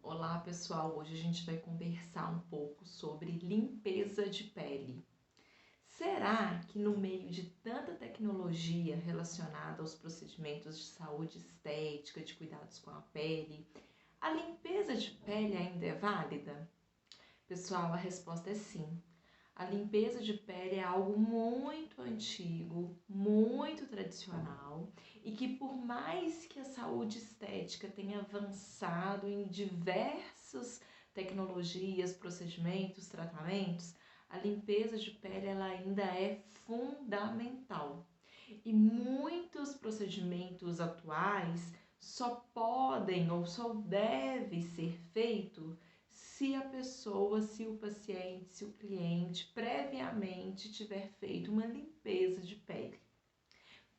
Olá pessoal, hoje a gente vai conversar um pouco sobre limpeza de pele. Será que no meio de tanta tecnologia relacionada aos procedimentos de saúde estética, de cuidados com a pele, a limpeza de pele ainda é válida? Pessoal, a resposta é sim. A limpeza de pele é algo muito antigo, muito tradicional e que por mais que a saúde estética tenha avançado em diversas tecnologias, procedimentos, tratamentos, a limpeza de pele ela ainda é fundamental. E muitos procedimentos atuais só podem ou só devem ser feitos se a pessoa, se o paciente, se o cliente previamente tiver feito uma limpeza de pele.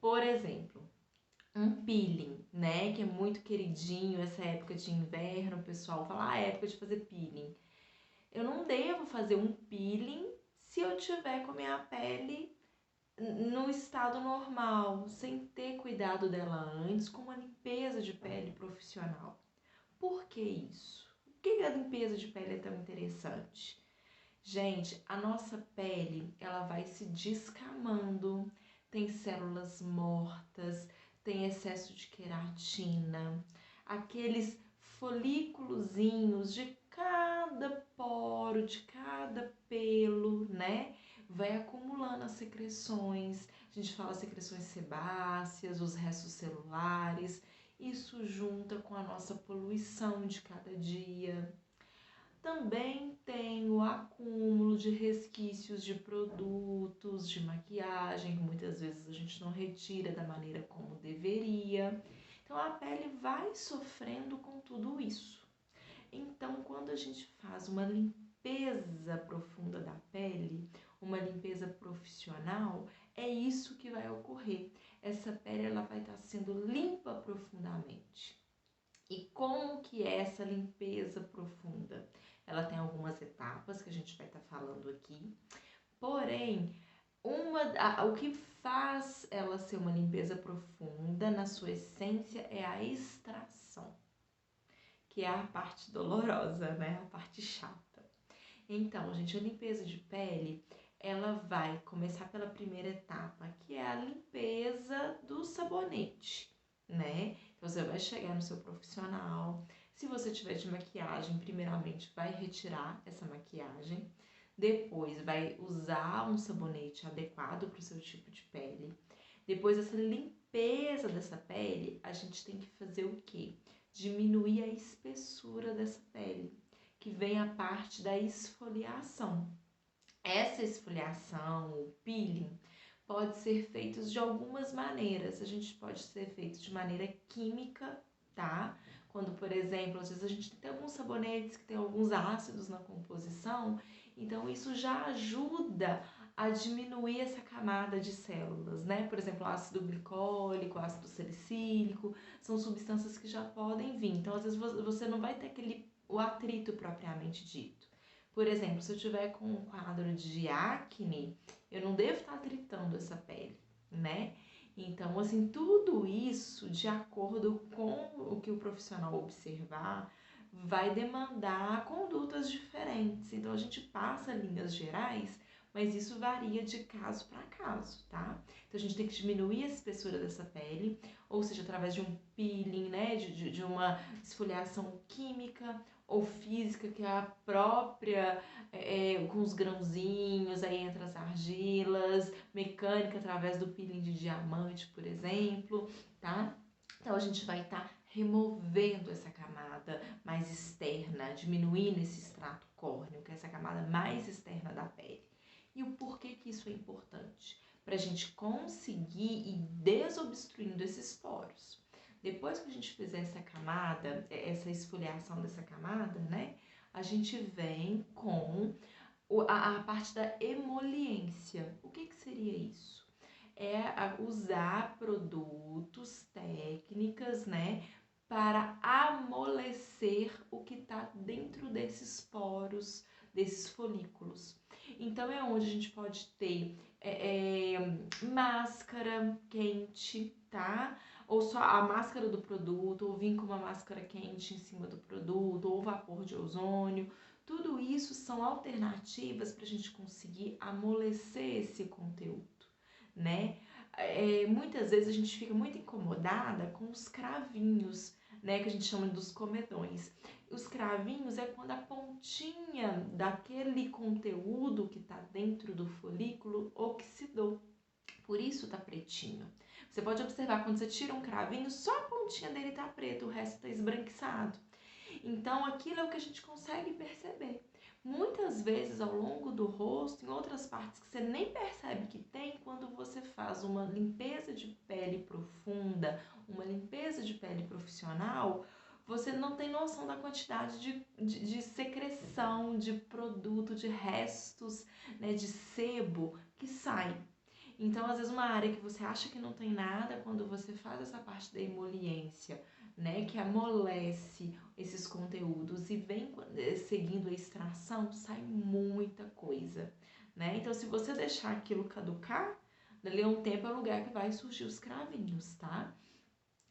Por exemplo, um peeling, né, que é muito queridinho essa época de inverno, o pessoal fala, é época de fazer peeling. Eu não devo fazer um peeling se eu tiver com a minha pele no estado normal, sem ter cuidado dela antes, com uma limpeza de pele profissional. Por que isso? Por que a limpeza de pele é tão interessante? Gente, a nossa pele, ela vai se descamando, tem células mortas, tem excesso de queratina, aqueles folículozinhos de cada poro, de cada pelo, né? Vai acumulando as secreções, a gente fala secreções sebáceas, os restos celulares, isso junta com a nossa poluição de cada dia. Também tem o acúmulo de resquícios de produtos, de maquiagem, que muitas vezes a gente não retira da maneira como deveria. Então a pele vai sofrendo com tudo isso. Então, quando a gente faz uma limpeza profunda da pele, uma limpeza profissional, é isso que vai ocorrer. Essa pele ela vai estar sendo limpa profundamente. E como que é essa limpeza profunda? Ela tem algumas etapas que a gente vai estar falando aqui. Porém, o que faz ela ser uma limpeza profunda, na sua essência, é a extração, que é a parte dolorosa, né? A parte chata. Então, gente, a limpeza de pele, ela vai começar pela primeira etapa, que é a limpeza do sabonete, né? Então, você vai chegar no seu profissional. Se você tiver de maquiagem, primeiramente vai retirar essa maquiagem. Depois vai usar um sabonete adequado para o seu tipo de pele. Depois dessa limpeza dessa pele, a gente tem que fazer o quê? Diminuir a espessura dessa pele, que vem a parte da esfoliação. Essa esfoliação, o peeling, pode ser feito de algumas maneiras. A gente pode ser feito de maneira química, tá? Quando, por exemplo, às vezes a gente tem alguns sabonetes que tem alguns ácidos na composição, então isso já ajuda a diminuir essa camada de células, né? Por exemplo, ácido glicólico, ácido salicílico, são substâncias que já podem vir. Então, às vezes você não vai ter o atrito propriamente dito. Por exemplo, se eu tiver com um quadro de acne, eu não devo estar tritando essa pele, né? Então, assim, tudo isso, de acordo com o que o profissional observar, vai demandar condutas diferentes. Então, a gente passa linhas gerais, mas isso varia de caso para caso, tá? Então, a gente tem que diminuir a espessura dessa pele, ou seja, através de um peeling, né? De uma esfoliação química ou física, que é a própria, com os grãozinhos, aí entra as argilas, mecânica através do peeling de diamante, por exemplo, tá? Então a gente vai estar removendo essa camada mais externa, diminuindo esse extrato córneo, que é essa camada mais externa da pele. E o porquê que isso é importante? Para a gente conseguir ir desobstruindo esses poros. Depois que a gente fizer essa camada, essa esfoliação dessa camada, né? A gente vem com a parte da emoliência. O que seria isso? É usar produtos, técnicas, né? Para amolecer o que está dentro desses poros, desses folículos. Então é onde a gente pode ter máscara quente, tá? ou só a máscara do produto, ou vir com uma máscara quente em cima do produto, ou vapor de ozônio. Tudo isso são alternativas para a gente conseguir amolecer esse conteúdo, né? Muitas vezes a gente fica muito incomodada com os cravinhos, né, que a gente chama dos comedões. Os cravinhos é quando a pontinha daquele conteúdo que está dentro do folículo oxidou. Por isso tá pretinho. Você pode observar, quando você tira um cravinho, só a pontinha dele tá preta, o resto tá esbranquiçado. Então, aquilo é o que a gente consegue perceber. Muitas vezes ao longo do rosto, em outras partes que você nem percebe que tem, quando você faz uma limpeza de pele profunda, uma limpeza de pele profissional, você não tem noção da quantidade de secreção, de produto, de restos, né, de sebo que sai. Então, às vezes, uma área que você acha que não tem nada, quando você faz essa parte da emoliência, né, que amolece esses conteúdos e vem seguindo a extração, sai muita coisa, né? Então, se você deixar aquilo caducar, dali a um tempo é o lugar que vai surgir os cravinhos, tá?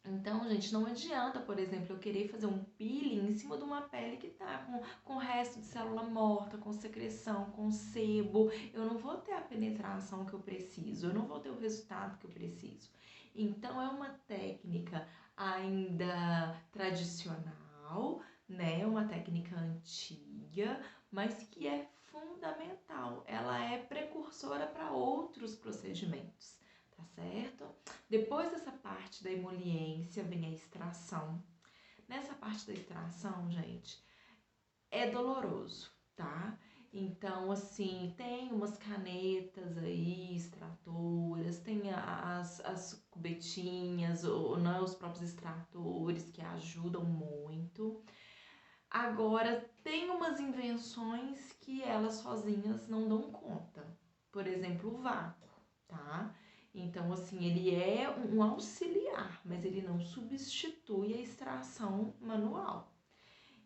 Então, gente, não adianta, por exemplo, eu querer fazer um peeling em cima de uma pele que tá com resto de célula morta, com secreção, com sebo. Eu não vou ter a penetração que eu preciso, eu não vou ter o resultado que eu preciso. Então, é uma técnica ainda tradicional, né? Uma técnica antiga, mas que é fundamental. Ela é precursora para outros procedimentos, tá certo? Depois dessa parte da emoliência vem a extração. Nessa parte da extração, gente, é doloroso, tá? Então, assim, tem umas canetas aí, extratoras, tem as cubetinhas, ou não, os próprios extratores que ajudam muito. Agora, tem umas invenções que elas sozinhas não dão conta. Por exemplo, o vácuo, tá? Então, assim, ele é um auxiliar, mas ele não substitui a extração manual.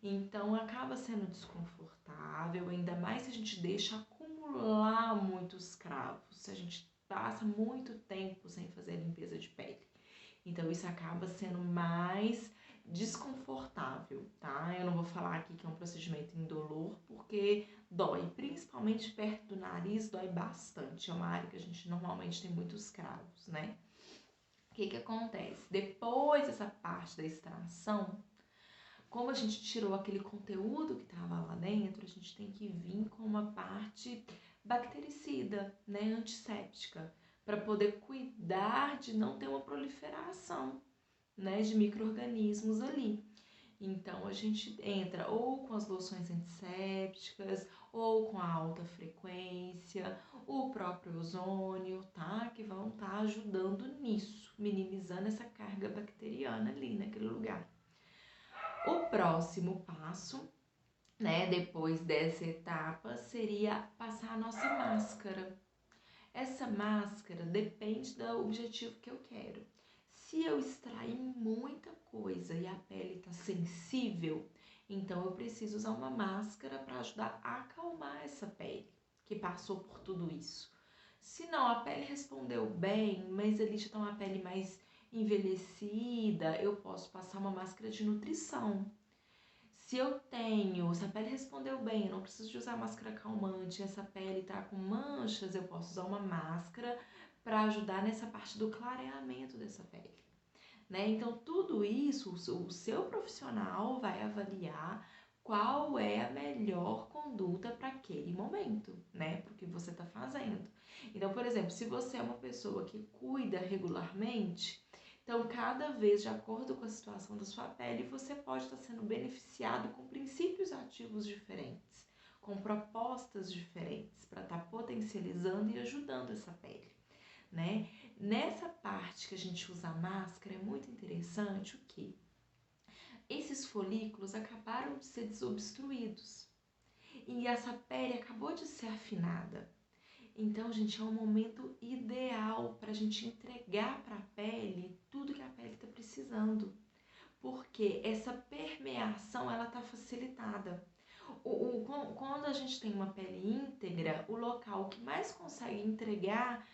Então, acaba sendo desconfortável, ainda mais se a gente deixa acumular muitos cravos, se a gente passa muito tempo sem fazer a limpeza de pele. Então, isso acaba sendo mais desconfortável, tá? Eu não vou falar aqui que é um procedimento indolor, porque dói, principalmente perto do nariz, dói bastante. É uma área que a gente normalmente tem muitos cravos, né? O que acontece? Depois dessa parte da extração, como a gente tirou aquele conteúdo que estava lá dentro, a gente tem que vir com uma parte bactericida, né, antisséptica, para poder cuidar de não ter uma proliferação, né, de micro-organismos ali. Então, a gente entra ou com as loções antissépticas, ou com a alta frequência, o próprio ozônio, tá? Que vão estar ajudando nisso, minimizando essa carga bacteriana ali naquele lugar. O próximo passo, né, depois dessa etapa, seria passar a nossa máscara. Essa máscara depende do objetivo que eu quero. Se eu extrair muita coisa e a pele está sensível, então eu preciso usar uma máscara para ajudar a acalmar essa pele que passou por tudo isso. Se não, a pele respondeu bem, mas ali já está uma pele mais envelhecida, eu posso passar uma máscara de nutrição. Se a pele respondeu bem, eu não preciso de usar máscara calmante, essa pele tá com manchas, eu posso usar uma máscara para ajudar nessa parte do clareamento dessa pele, né? Então, tudo isso, o seu profissional vai avaliar qual é a melhor conduta para aquele momento, né? Para o que você está fazendo. Então, por exemplo, se você é uma pessoa que cuida regularmente, então, cada vez, de acordo com a situação da sua pele, você pode estar sendo beneficiado com princípios ativos diferentes, com propostas diferentes, para estar potencializando e ajudando essa pele, né? Nessa parte que a gente usa a máscara, é muito interessante o que esses folículos acabaram de ser desobstruídos e essa pele acabou de ser afinada. Então, gente, é um momento ideal para a gente entregar para a pele tudo que a pele está precisando, porque essa permeação ela está facilitada. Quando a gente tem uma pele íntegra, o local que mais consegue entregar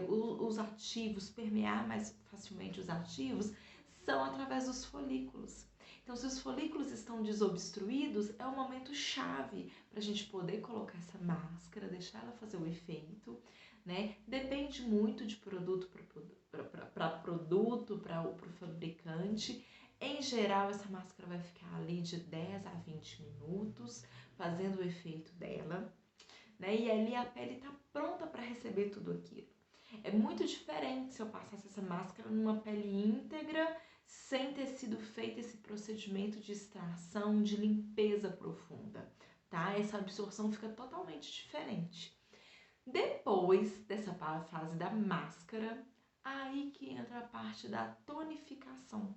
os ativos, permear mais facilmente os ativos, são através dos folículos. Então, se os folículos estão desobstruídos, é o momento chave para a gente poder colocar essa máscara, deixar ela fazer o efeito, né? Depende muito de produto para produto, para o fabricante. Em geral, essa máscara vai ficar ali de 10 a 20 minutos, fazendo o efeito dela, né? E ali a pele está pronta para receber tudo aquilo. É muito diferente se eu passasse essa máscara numa pele íntegra, sem ter sido feito esse procedimento de extração, de limpeza profunda, tá? Essa absorção fica totalmente diferente. Depois dessa fase da máscara, aí que entra a parte da tonificação.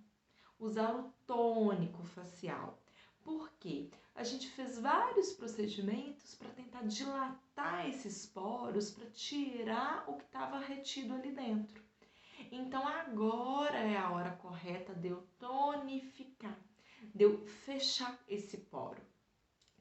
Usar o tônico facial. Por quê? A gente fez vários procedimentos para tentar dilatar esses poros, para tirar o que estava retido ali dentro. Então agora é a hora correta de eu tonificar, de eu fechar esse poro,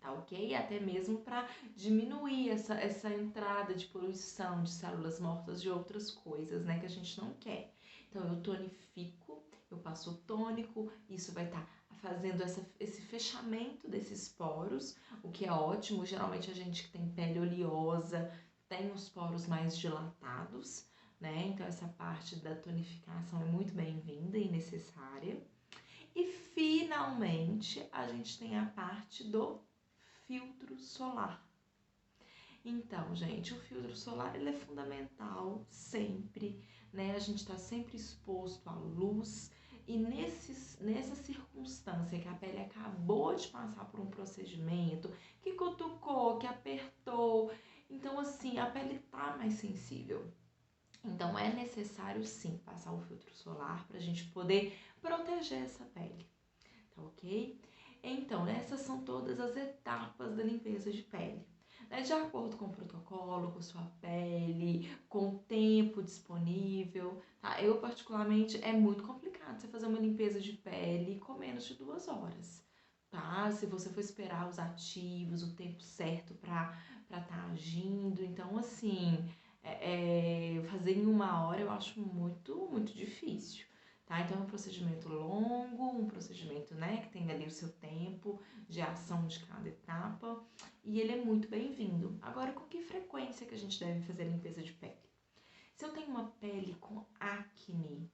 tá ok? Até mesmo para diminuir essa entrada de poluição, de células mortas, de outras coisas, né, que a gente não quer. Então eu tonifico, eu passo o tônico, isso vai estar fazendo esse fechamento desses poros, o que é ótimo. Geralmente a gente que tem pele oleosa tem os poros mais dilatados, né? Então essa parte da tonificação é muito bem-vinda e necessária. E finalmente a gente tem a parte do filtro solar. Então, gente, o filtro solar ele é fundamental sempre, né? A gente está sempre exposto à luz e nessa circunstância que a pele acabou de passar por um procedimento, que cutucou, que apertou, então assim, a pele tá mais sensível. Então é necessário sim passar o filtro solar para a gente poder proteger essa pele, tá ok? Então, essas são todas as etapas da limpeza de pele. De acordo com o protocolo, com sua pele, com o tempo disponível, tá? Eu, particularmente, é muito complicado você fazer uma limpeza de pele com menos de 2 horas, tá? Se você for esperar os ativos, o tempo certo para estar agindo. Então, assim, fazer em 1 hora eu acho muito, muito difícil. Tá? Então é um procedimento longo, um procedimento, né, que tem ali o seu tempo de ação de cada etapa e ele é muito bem-vindo. Agora, com que frequência que a gente deve fazer a limpeza de pele? Se eu tenho uma pele com acne,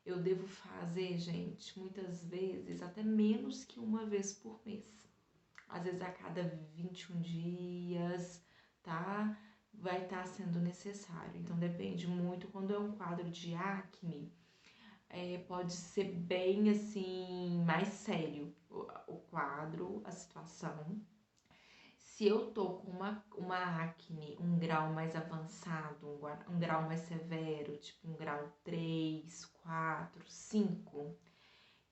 eu devo fazer, gente, muitas vezes até menos que 1 vez por mês. Às vezes a cada 21 dias, tá? Vai estar sendo necessário. Então depende muito. Quando é um quadro de acne, pode ser bem assim, mais sério o quadro, a situação. Se eu tô com uma acne, um grau mais avançado, um grau mais severo, tipo um grau 3, 4, 5,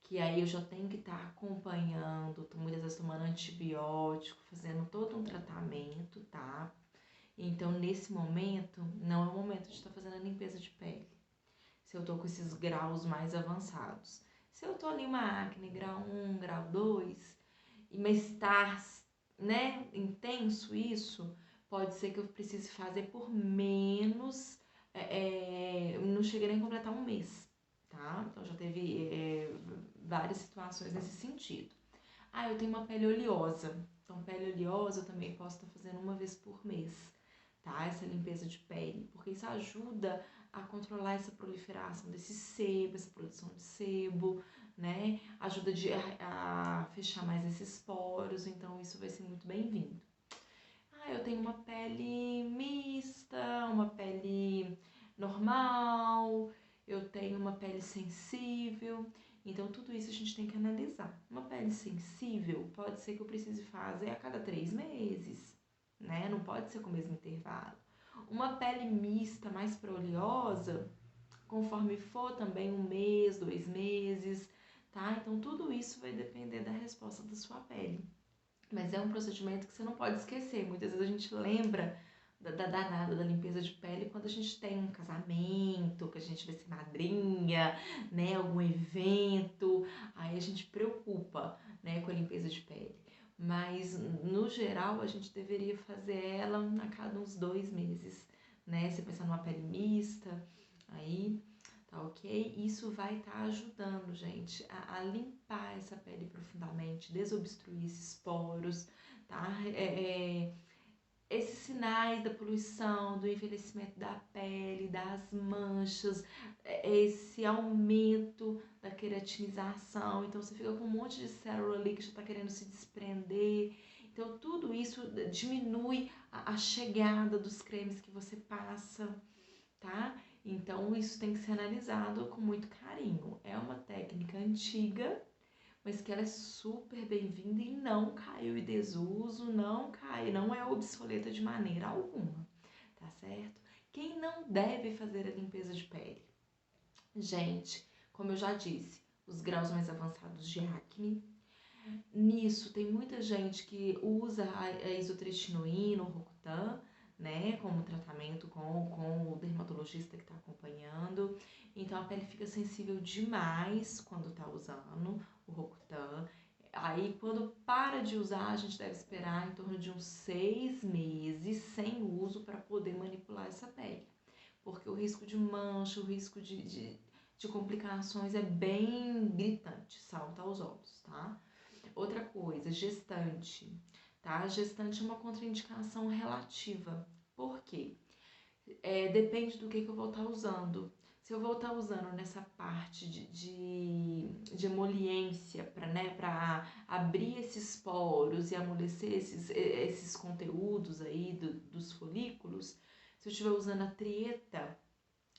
que aí eu já tenho que estar acompanhando, tô muitas vezes tomando antibiótico, fazendo todo um tratamento, tá? Então, nesse momento, não é o momento de estar fazendo a limpeza de pele. Se eu tô com esses graus mais avançados. Se eu tô ali uma acne grau 1, grau 2, mas tá, né, intenso isso, pode ser que eu precise fazer por menos, não cheguei nem a completar 1 mês, tá? Então já teve várias situações nesse sentido. Ah, eu tenho uma pele oleosa. Então, pele oleosa eu também posso estar fazendo 1 vez por mês, tá? Essa limpeza de pele, porque isso ajuda a controlar essa proliferação desse sebo, essa produção de sebo, né? Ajuda a fechar mais esses poros, então isso vai ser muito bem-vindo. Ah, eu tenho uma pele mista, uma pele normal, eu tenho uma pele sensível, então tudo isso a gente tem que analisar. Uma pele sensível pode ser que eu precise fazer a cada 3 meses, né? Não pode ser com o mesmo intervalo. Uma pele mista, mais para oleosa, conforme for também 1 mês, 2 meses, tá? Então tudo isso vai depender da resposta da sua pele. Mas é um procedimento que você não pode esquecer. Muitas vezes a gente lembra da danada da limpeza de pele quando a gente tem um casamento, que a gente vai ser madrinha, né? Algum evento, aí a gente preocupa, né, com a limpeza de pele. Mas, no geral, a gente deveria fazer ela a cada uns 2 meses, né? Você pensar numa pele mista, aí, tá ok? Isso vai estar ajudando, gente, a limpar essa pele profundamente, desobstruir esses poros, tá? Esses sinais da poluição, do envelhecimento da pele, das manchas, esse aumento da queratinização. Então você fica com um monte de célula ali que já está querendo se desprender. Então tudo isso diminui a chegada dos cremes que você passa, tá? Então isso tem que ser analisado com muito carinho. É uma técnica antiga, mas que ela é super bem-vinda e não caiu em desuso, não é obsoleta de maneira alguma, tá certo? Quem não deve fazer a limpeza de pele? Gente, como eu já disse, os graus mais avançados de acne. Nisso tem muita gente que usa a isotretinoína, o Rocutan, né, como tratamento com o dermatologista que está acompanhando. Então a pele fica sensível demais quando está usando o Rocutan. Aí quando para de usar, a gente deve esperar em torno de uns 6 meses sem uso para poder manipular essa pele. Porque o risco de mancha, o risco de complicações é bem gritante, salta aos olhos, tá? Outra coisa, gestante, tá? Gestante é uma contraindicação relativa. Por quê? Depende do que eu vou estar usando. Se eu vou estar usando nessa parte de emoliência para, né, para abrir esses poros e amolecer esses conteúdos aí dos folículos, se eu estiver usando a trieta,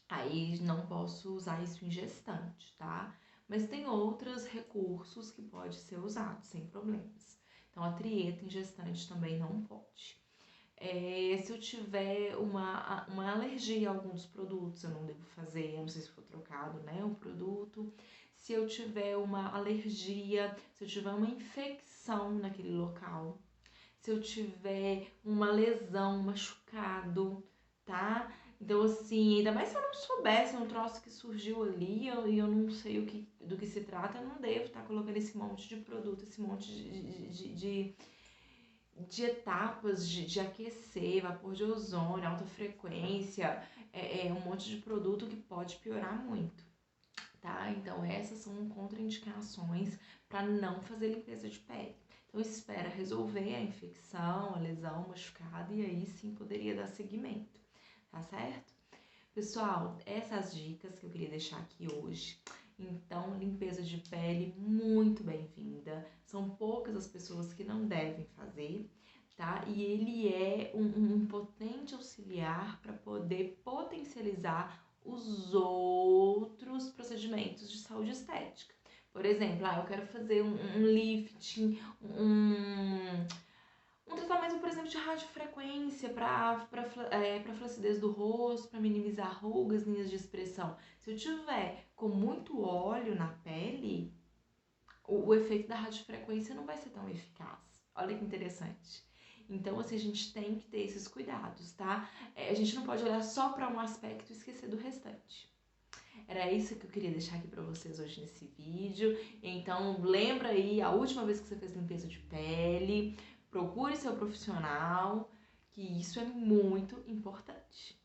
aí não posso usar isso em gestante, tá? Mas tem outros recursos que pode ser usado sem problemas. Então a trieta em gestante também não pode. Se eu tiver uma alergia a algum dos produtos, eu não devo fazer, a não sei se for trocado, né, o produto. Se eu tiver uma alergia, se eu tiver uma infecção naquele local, se eu tiver uma lesão, um machucado, tá? Então, assim, ainda mais se eu não soubesse, um troço que surgiu ali e eu não sei do que se trata, eu não devo estar colocando esse monte de produto, esse monte de etapas de aquecer, vapor de ozônio, alta frequência, um monte de produto que pode piorar muito, tá? Então, essas são contraindicações para não fazer limpeza de pele. Então, espera resolver a infecção, a lesão, o machucado e aí sim poderia dar seguimento, tá certo? Pessoal, essas dicas que eu queria deixar aqui hoje. Então, limpeza de pele muito bem-vinda. São poucas as pessoas que não devem fazer, tá? E ele é um potente auxiliar para poder potencializar os outros procedimentos de saúde estética. Por exemplo, eu quero fazer um lifting, um tratamento, por exemplo, de radiofrequência para flacidez do rosto, para minimizar rugas, linhas de expressão. Se eu tiver com muito óleo na pele, o efeito da radiofrequência não vai ser tão eficaz. Olha que interessante. Então, assim, a gente tem que ter esses cuidados, tá? A gente não pode olhar só para um aspecto e esquecer do restante. Era isso que eu queria deixar aqui para vocês hoje nesse vídeo. Então, lembra aí a última vez que você fez limpeza de pele. Procure seu profissional, que isso é muito importante.